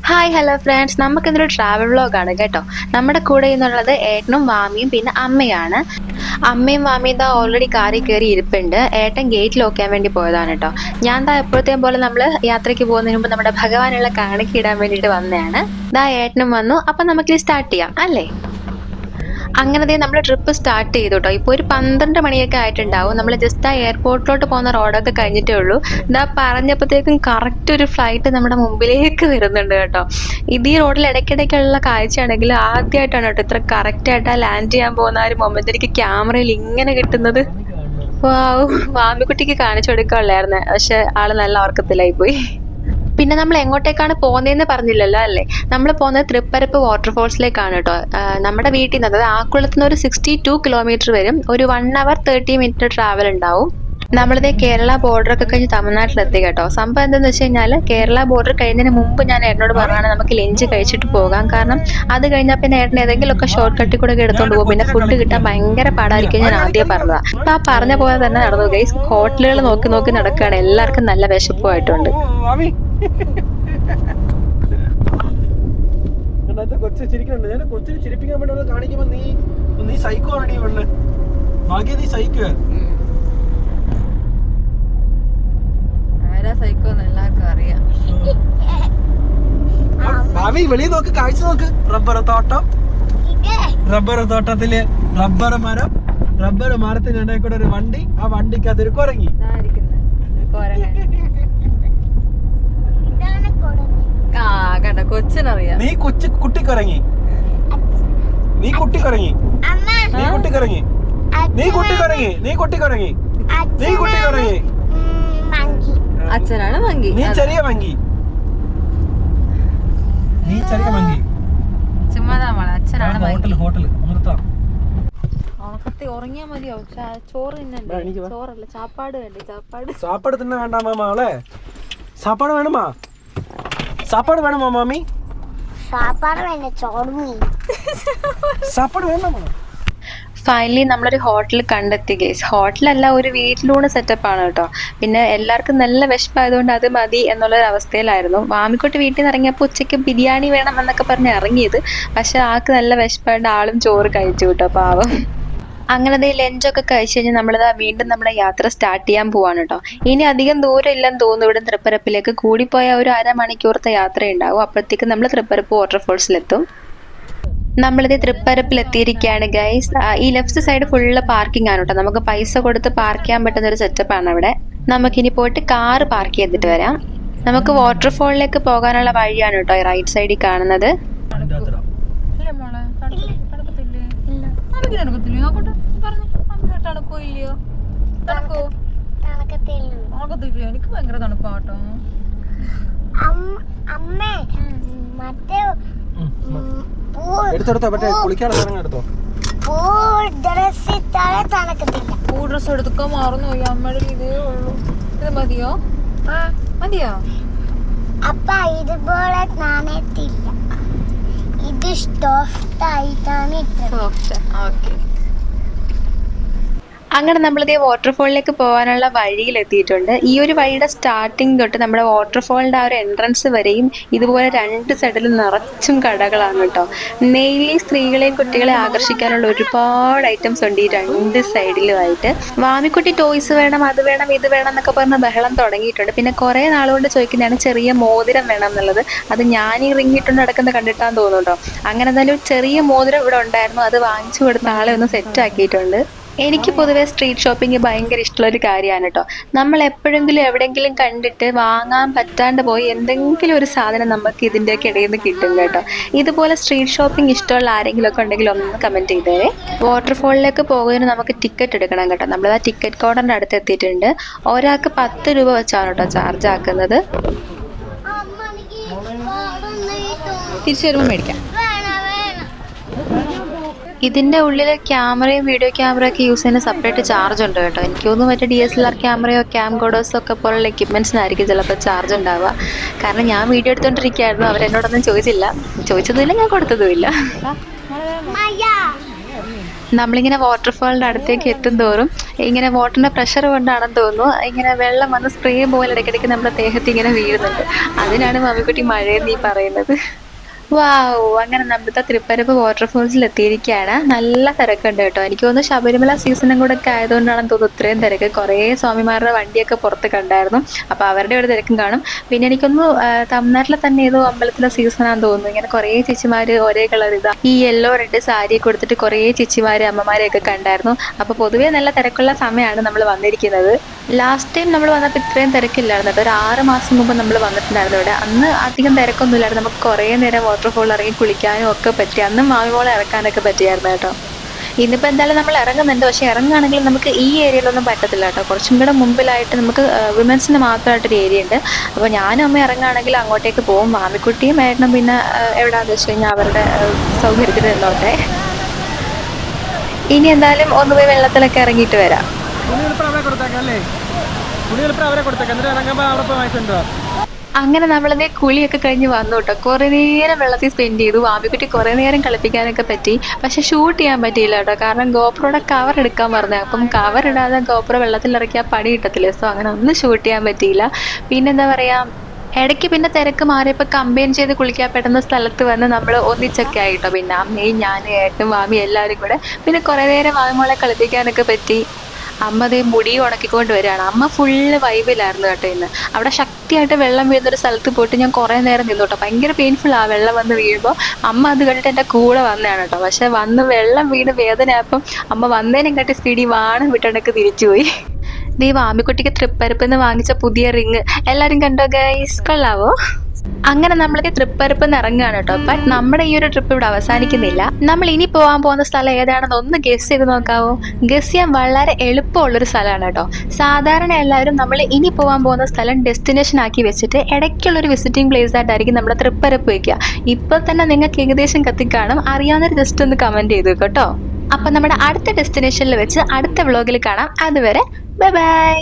Hi hello friends, നമുക്കിന്നൊരു travel വ്ളോഗാണ് കേട്ടോ. നമ്മുടെ കൂടെ എന്നുള്ളത് ഏട്ടനും മാമിയും പിന്നെ അമ്മയാണ്. അമ്മയും മാമിയും ഇതാ ഓൾറെഡി കാറിൽ കയറി ഇരിപ്പുണ്ട്. ഏട്ടൻ ഗേറ്റ് ലോക്ക് ചെയ്യാൻ വേണ്ടി പോയതാണ് കേട്ടോ. ഞാൻ ദാ എപ്പോഴത്തെയും പോലെ നമ്മൾ യാത്രയ്ക്ക് പോകുന്നതിന് മുമ്പ് നമ്മുടെ ഭഗവാനുള്ള കാണിക്ക ഇടാൻ വേണ്ടിയിട്ട് വന്നതാണ്. ദാ ഏട്ടനും വന്നു. അപ്പം നമുക്കിനി സ്റ്റാർട്ട് ചെയ്യാം അല്ലേ? അങ്ങനെ നമ്മൾ ട്രിപ്പ് സ്റ്റാർട്ട് ചെയ്തു കേട്ടോ. ഇപ്പോൾ ഒരു 12 മണിയൊക്കെ ആയിട്ടുണ്ടാവും. നമ്മൾ ജസ്റ്റ് ആ എയർപോർട്ടിലോട്ട് പോകുന്ന റോഡൊക്കെ കഴിഞ്ഞിട്ടേ ഉള്ളൂ. ഇതാ പറഞ്ഞപ്പോഴത്തേക്കും കറക്റ്റ് ഒരു ഫ്ലൈറ്റ് നമ്മുടെ മുമ്പിലേക്ക് വരുന്നുണ്ട് കേട്ടോ. ഇത് ഈ റോഡിൽ ഇടയ്ക്കിടയ്ക്കുള്ള കാഴ്ചയാണെങ്കിൽ ആദ്യമായിട്ടാണ് കേട്ടോ ഇത്ര കറക്റ്റായിട്ട് ആ ലാൻഡ് ചെയ്യാൻ പോകുന്ന ആ ഒരു മൊമെന്റ് എനിക്ക് ക്യാമറയിൽ ഇങ്ങനെ കിട്ടുന്നത്. വാവ്, മാമിക്കുട്ടിക്ക് കാണിച്ചു കൊടുക്കാനുള്ളായിരുന്നു, പക്ഷെ ആള് നല്ല ഉറക്കത്തിലായി പോയി. പിന്നെ നമ്മൾ എങ്ങോട്ടേക്കാണ് പോകുന്നതെന്ന് പറഞ്ഞില്ലല്ലോ അല്ലേ? നമ്മൾ പോകുന്നത് തൃപ്പരപ്പ് വാട്ടർഫോൾസിലേക്കാണ് കേട്ടോ. നമ്മുടെ വീട്ടിൽ നിന്ന്, അതായത് ആക്കുളത്ത് നിന്ന് ഒരു 62 കിലോമീറ്റർ വരും. ഒരു 1 hour 30 minute ട്രാവൽ ഉണ്ടാവും. നമ്മളിതേ കേരള ബോർഡറൊക്കെ കഴിഞ്ഞ് തമിഴ്നാട്ടിലെത്തി കേട്ടോ. സംഭവം എന്താണെന്ന് വെച്ച് കഴിഞ്ഞാൽ കേരള ബോർഡർ കഴിയുന്നതിന് മുമ്പ് ഞാൻ ഏട്ടനോട് പറഞ്ഞാണ് നമുക്ക് ലഞ്ച് കഴിച്ചിട്ട് പോകാം. കാരണം അത് കഴിഞ്ഞാൽ പിന്നെ ഏട്ടൻ ഏതെങ്കിലുമൊക്കെ ഷോർട്ട് കട്ടിൽ കൂടെ എടുത്തോണ്ട് പോകും. പിന്നെ ഫുഡ് കിട്ടാൻ ഭയങ്കര പാടായിരിക്കും ഞാൻ ആദ്യം പറഞ്ഞതാണ്. അപ്പം ആ പറഞ്ഞ പോലെ തന്നെ നടന്നു ഗൈസ്. ഹോട്ടലുകൾ നോക്കി നോക്കി നടക്കുകയാണ്. എല്ലാവർക്കും നല്ല വിശപ്പുമായിട്ടുണ്ട്. കൊച്ചു ചിരിക്കുന്നുണ്ട്. ഞാൻ കൊച്ചിനെ ചിരിപ്പിക്കാൻ വേണ്ടി കാണിക്കുമ്പോ നീ സൈക്കോ ആണീ പെണ്ണ്. ഭാഗ്യ നീ സൈക്കോ. എല്ലാവർക്കും അറിയാം. ഭാവി വെളിയിൽ നോക്ക്, കാഴ്ച നോക്ക്. റബ്ബർ തോട്ടത്തില് റബ്ബർ മരത്തിന് ഇടയിൽ കൂടെ ഒരു വണ്ടി, ആ വണ്ടിക്കകത്തൊരു കുരങ്ങി. കൊച്ചിനറിയാം. നീ കുട്ടിക്കുരങ്ങി. നീ കുട്ടിക്കുരങ്ങി. അച്ഛനാണ് മങ്കി. നീ ചെറിയ മങ്കി. ഹോട്ടൽ നിർത്താം. ഉറങ്ങിയാ മതിയോ? ചോറ് തിന്നണ്ടേ? ചോറല്ല, ചാപ്പാട് വേണ്ടേ? സാപ്പാട് തന്നെ വേണ്ട മാമ. സാപ്പാട് വേണമാ? സാപ്പാട് വേണമോ മാമി? സാപ്പാട് വേണമോ? ഫൈനലി നമ്മളൊരു ഹോട്ടൽ കണ്ടെത്തി ഗൈസ്. ഹോട്ടലല്ല, ഒരു വീട്ടിലൂടെ സെറ്റപ്പാണ് കേട്ടോ. പിന്നെ എല്ലാവർക്കും നല്ല വിശപ്പായതുകൊണ്ട് അത് മതി എന്നുള്ളൊരു അവസ്ഥയിലായിരുന്നു. മാമിക്കുട്ടി വീട്ടിൽ നിന്ന് ഇറങ്ങിയപ്പോൾ ഉച്ചയ്ക്ക് ബിരിയാണി വേണം എന്നൊക്കെ പറഞ്ഞ് ഇറങ്ങിയത്. പക്ഷെ ആൾക്ക് നല്ല വിശപ്പായതുകൊണ്ട് ആളും ചോറ് കഴിച്ചു കേട്ടോ, പാവം. അങ്ങനെ ലഞ്ചൊക്കെ കഴിച്ച് കഴിഞ്ഞാൽ നമ്മളിതാ വീണ്ടും നമ്മുടെ യാത്ര സ്റ്റാർട്ട് ചെയ്യാൻ പോവാണ് കേട്ടോ. ഇനി അധികം ദൂരം ഇല്ലെന്ന് തോന്നുന്നു ഇവിടെ തൃപ്പരപ്പിലേക്ക്. കൂടിപ്പോയ ഒരു 1/2 മണിക്കൂറത്തെ യാത്രയുണ്ടാവും. അപ്പോഴത്തേക്കും നമ്മൾ തൃപ്പരപ്പ് വാട്ടർഫോൾസിലെത്തും. നമ്മളിത് തൃപ്പരപ്പിലെത്തിയിരിക്കുകയാണ് ഗൈസ്. ഈ ലെഫ്റ്റ് സൈഡ് ഫുള്ള് പാർക്കിംഗ് ആണ് കേട്ടോ. നമുക്ക് പൈസ കൊടുത്ത് പാർക്ക് ചെയ്യാൻ പറ്റുന്ന ഒരു സെറ്റപ്പാണ് അവിടെ. നമുക്കിനി പോയിട്ട് കാറ് പാർക്ക് ചെയ്തിട്ട് വരാം. നമുക്ക് വാട്ടർഫോളിലേക്ക് പോകാനുള്ള വഴിയാണ് കേട്ടോ ഈ റൈറ്റ് സൈഡിൽ കാണുന്നത്. എനിക്ക് ഭയങ്കര തണുപ്പാട്ടോ. പൂ ഡ്രസ് എടുക്കാൻ മാറുന്നു പോയി. അമ്മയുടെ ഇതേ ഉള്ളൂ. ഇത് മതിയോ? അപ്പ ഇതുപോലെ നാണയത്തില്ല. ഇത് സോഫ്റ്റ് ആയിട്ടാണ്. അങ്ങനെ നമ്മളിതേ വാട്ടർഫോളിലേക്ക് പോകാനുള്ള വഴിയിലെത്തിയിട്ടുണ്ട്. ഈ ഒരു വഴിയുടെ സ്റ്റാർട്ടിങ് തൊട്ട് നമ്മുടെ വാട്ടർഫോളിൻ്റെ ആ ഒരു എൻട്രൻസ് വരെയും ഇതുപോലെ 2 സൈഡിലും നിറച്ചും കടകളാണ് കേട്ടോ. മെയിൻലി സ്ത്രീകളെയും കുട്ടികളെ ആകർഷിക്കാനുള്ള ഒരുപാട് ഐറ്റംസ് ഉണ്ട് ഈ 2 സൈഡിലുമായിട്ട്. വാമിക്കുട്ടി ടോയ്സ് വേണം, അത് വേണം, ഇത് വേണം എന്നൊക്കെ പറഞ്ഞ് ബഹളം തുടങ്ങിയിട്ടുണ്ട്. പിന്നെ കുറേ നാളുകൊണ്ട് ചോദിക്കുന്നതാണ് ചെറിയ മോതിരം വേണം എന്നുള്ളത്. അത് ഞാൻ ഈ റിങ് ഇട്ടുകൊണ്ട് നടക്കുന്നത് കണ്ടിട്ടാന്ന് തോന്നുന്നു കേട്ടോ. അങ്ങനെ എന്തായാലും ചെറിയ മോതിരം ഇവിടെ ഉണ്ടായിരുന്നു. അത് വാങ്ങിച്ചു കൊടുത്ത ആളെ ഒന്ന് സെറ്റ് ആക്കിയിട്ടുണ്ട്. എനിക്ക് പൊതുവെ സ്ട്രീറ്റ് ഷോപ്പിംഗ് ഭയങ്കര ഇഷ്ടമുള്ളൊരു കാര്യമാണ് കേട്ടോ. നമ്മൾ എപ്പോഴെങ്കിലും എവിടെയെങ്കിലും കണ്ടിട്ട് വാങ്ങാൻ പറ്റാണ്ട് പോയി എന്തെങ്കിലും ഒരു സാധനം നമുക്ക് ഇതിൻ്റെയൊക്കെ ഇടയിൽ നിന്ന് കിട്ടും കേട്ടോ. ഇതുപോലെ സ്ട്രീറ്റ് ഷോപ്പിംഗ് ഇഷ്ടമുള്ള ആരെങ്കിലും ഒക്കെ ഉണ്ടെങ്കിൽ ഒന്ന് കമൻറ്റ് ചെയ്തേരെ. വാട്ടർഫോളിലേക്ക് പോകുന്നതിന് നമുക്ക് ടിക്കറ്റ് എടുക്കണം കേട്ടോ. നമ്മളത് ആ ടിക്കറ്റ് കൗണ്ടറിൻ്റെ അടുത്ത് എത്തിയിട്ടുണ്ട്. ഒരാൾക്ക് 10 രൂപ വെച്ചാണ് കേട്ടോ ചാർജ് ആക്കുന്നത്. തിരിച്ചു വരുമ്പോൾ മേടിക്കാം. ഇതിൻ്റെ ഉള്ളിൽ ക്യാമറയും വീഡിയോ ക്യാമറയൊക്കെ യൂസ് ചെയ്യുന്ന സെപ്പറേറ്റ് ചാർജ് ഉണ്ട് കേട്ടോ. എനിക്ക് തോന്നുന്നു മറ്റേ DSLR ക്യാമറയോ ക്യാംകോഡേഴ്സോ ഒക്കെ പോലുള്ള എക്യുപ്മെൻറ്റ്സിനായിരിക്കും ചിലപ്പോൾ ചാർജ് ഉണ്ടാവുക. കാരണം ഞാൻ വീഡിയോ എടുത്തുകൊണ്ടിരിക്കുകയായിരുന്നു. അവരെന്നോടൊന്നും ചോദിച്ചില്ല, ചോദിച്ചതുമില്ല, ഞാൻ കൊടുത്തതുമില്ല. നമ്മളിങ്ങനെ വാട്ടർഫാളിൻ്റെ അടുത്തേക്ക് എത്തും തോറും ഇങ്ങനെ വാട്ടറിൻ്റെ പ്രഷർ കൊണ്ടാണെന്ന് തോന്നുന്നു ഇങ്ങനെ വെള്ളം വന്ന് സ്പ്രേ പോലെ ഇടയ്ക്കിടയ്ക്ക് നമ്മുടെ ദേഹത്ത് ഇങ്ങനെ വീഴുന്നുണ്ട്. അതിനാണ് മാമിക്കുട്ടി മഴയെന്ന് ഈ പറയുന്നത്. വാവ്, അങ്ങനെ നമ്മുടെ തൃപ്പരപ്പ് വാട്ടർഫോൾസിൽ എത്തിയിരിക്കുകയാണ്. നല്ല തിരക്കുണ്ട് കേട്ടോ. എനിക്ക് തോന്നുന്നു ശബരിമല സീസണും കൂടെ ഒക്കെ ആയതുകൊണ്ടാണെന്ന് തോന്നുന്നു ഇത്രയും തിരക്ക്. കുറേ സ്വാമിമാരുടെ വണ്ടിയൊക്കെ പുറത്ത് കണ്ടായിരുന്നു. അപ്പോൾ അവരുടെ ഒരു തിരക്കും കാണും. പിന്നെ എനിക്കൊന്ന് തമിഴ്നാട്ടിലെ തന്നെ ഏതോ അമ്പലത്തിലെ സീസണാന്ന് തോന്നുന്നു. ഇങ്ങനെ കുറേ ചേച്ചിമാർ ഒരേ കളർ ഇതാ ഈ യെല്ലോ റെഡ് സാരി കൊടുത്തിട്ട് കുറേ ചേച്ചിമാർ അമ്മമാരെയൊക്കെ കണ്ടായിരുന്നു. അപ്പോൾ പൊതുവേ നല്ല തിരക്കുള്ള സമയമാണ് നമ്മൾ വന്നിരിക്കുന്നത്. ലാസ്റ്റ് ടൈം നമ്മൾ വന്നപ്പോൾ ഇത്രയും തിരക്കില്ലായിരുന്നു കേട്ടോ. ഒരു 6 മാസം മുമ്പ് നമ്മൾ വന്നിട്ടുണ്ടായിരുന്നു ഇവിടെ. അന്ന് അധികം തിരക്കൊന്നുമില്ലായിരുന്നു. നമുക്ക് കുറേ നേരം വാട്ടർഫോൾ ഇറങ്ങി കുളിക്കാനും ഒക്കെ പറ്റി. അന്ന് മാമിമോളെ ഇറക്കാനൊക്കെ പറ്റിയായിരുന്നു കേട്ടോ. ഇന്നിപ്പോൾ എന്തായാലും നമ്മൾ ഇറങ്ങുന്നുണ്ട്. പക്ഷേ ഇറങ്ങുകയാണെങ്കിൽ നമുക്ക് ഈ ഏരിയയിലൊന്നും പറ്റത്തില്ല കേട്ടോ. കുറച്ചും കൂടെ മുമ്പിലായിട്ട് നമുക്ക് വിമൻസിന് മാത്രമായിട്ടൊരു ഏരിയ ഉണ്ട്. അപ്പോൾ ഞാനും അമ്മ ഇറങ്ങുകയാണെങ്കിൽ അങ്ങോട്ടേക്ക് പോകും. മാമിക്കുട്ടിയും ഏട്ടനും പിന്നെ എവിടെയാണെന്ന് വെച്ച് കഴിഞ്ഞാൽ അവരുടെ സൗകര്യത്തിൽ നിന്നോട്ടെ. ഇനി എന്തായാലും ഒന്ന് പോയി വെള്ളത്തിലൊക്കെ ഇറങ്ങിയിട്ട് വരാം. അങ്ങനെ നമ്മളതേ കുളിയൊക്കെ കഴിഞ്ഞ് വന്നു കേട്ടോ. കുറേ നേരം വെള്ളത്തിൽ സ്പെൻഡ് ചെയ്തു. ആമിക്കുട്ടി കുറേ നേരം കളിപ്പിക്കാനൊക്കെ പറ്റി. പക്ഷെ ഷൂട്ട് ചെയ്യാൻ പറ്റിയില്ല കേട്ടോ. കാരണം ഗോപ്രോയുടെ കവർ എടുക്കാൻ പറഞ്ഞു. അപ്പം കവർ ഇടാതെ ഗോപ്രോ വെള്ളത്തിൽ ഇറക്കിയാൽ പണി കിട്ടത്തില്ല. സോ അങ്ങനെ ഒന്നും ഷൂട്ട് ചെയ്യാൻ പറ്റിയില്ല. പിന്നെന്താ പറയുക, ഇടയ്ക്ക് പിന്നെ തിരക്ക് മാറിയപ്പോൾ കമ്പൈൻ ചെയ്ത് കുളിക്കാൻ പറ്റുന്ന സ്ഥലത്ത് വന്ന് നമ്മൾ ഒന്നിച്ചൊക്കെ ആയിട്ടോ. പിന്നെ അമ്മയും ഞാനും ഏട്ടും മാമി എല്ലാവരും കൂടെ പിന്നെ കുറേ നേരം മാമിമോളെ കളിപ്പിക്കാനൊക്കെ പറ്റി. അമ്മ അതേ മുടി ഉണക്കിക്കൊണ്ട് വരികയാണ്. അമ്മ ഫുള്ള് വൈബിലായിരുന്നു കേട്ടോ ഇന്ന്. അവിടെ ശക്തിയായിട്ട് വെള്ളം വീഴുന്നൊരു സ്ഥലത്ത് പോയിട്ട് ഞാൻ കുറേ നേരം നിന്നു കേട്ടോ. ഭയങ്കര പെയിൻഫുൾ ആ വെള്ളം വന്ന് വീഴുമ്പോൾ. അമ്മ അത് കണ്ടിട്ട് എൻ്റെ കൂടെ വന്നതാണ് കേട്ടോ. പക്ഷെ വന്ന് വെള്ളം വീണ് വേദനയായപ്പം അമ്മ വന്നതിനും കാട്ടി സ്പീഡിൽ വാണം വിട്ടണക്ക് തിരിച്ചുപോയി. ദേ ആമിക്കുട്ടിക്ക് തൃപ്പരപ്പെന്ന് വാങ്ങിച്ച പുതിയ റിങ് എല്ലാവരും കണ്ടോ ഗൈസ്? കൊള്ളാവോ? അങ്ങനെ നമ്മൾക്ക് തൃപ്പരപ്പെന്ന് ഇറങ്ങുകയാണ് കേട്ടോ. ബട്ട് നമ്മുടെ ഈ ഒരു ട്രിപ്പ് ഇവിടെ അവസാനിക്കുന്നില്ല. നമ്മൾ ഇനി പോകാൻ പോകുന്ന സ്ഥലം ഏതാണെന്ന് ഒന്ന് ഗസ് ചെയ്ത് നോക്കാവോ? ഗസ് ചെയ്യാൻ വളരെ എളുപ്പമുള്ളൊരു സ്ഥലമാണ് കേട്ടോ. സാധാരണ എല്ലാവരും നമ്മൾ ഇനി പോകാൻ പോകുന്ന സ്ഥലം ഡെസ്റ്റിനേഷൻ ആക്കി വെച്ചിട്ട് ഇടയ്ക്കുള്ളൊരു വിസിറ്റിംഗ് പ്ലേസ് ആയിട്ടായിരിക്കും നമ്മുടെ തൃപ്പരപ്പ് വയ്ക്കുക. ഇപ്പോൾ തന്നെ നിങ്ങൾക്ക് ഏകദേശം കത്തിക്കാണും. അറിയാവുന്നൊരു ജസ്റ്റ് ഒന്ന് കമൻറ്റ് ചെയ്തു കേട്ടോ. അപ്പം നമ്മുടെ അടുത്ത ഡെസ്റ്റിനേഷനിൽ വെച്ച് അടുത്ത വ്ളോഗിൽ കാണാം. അതുവരെ ബൈ ബൈ.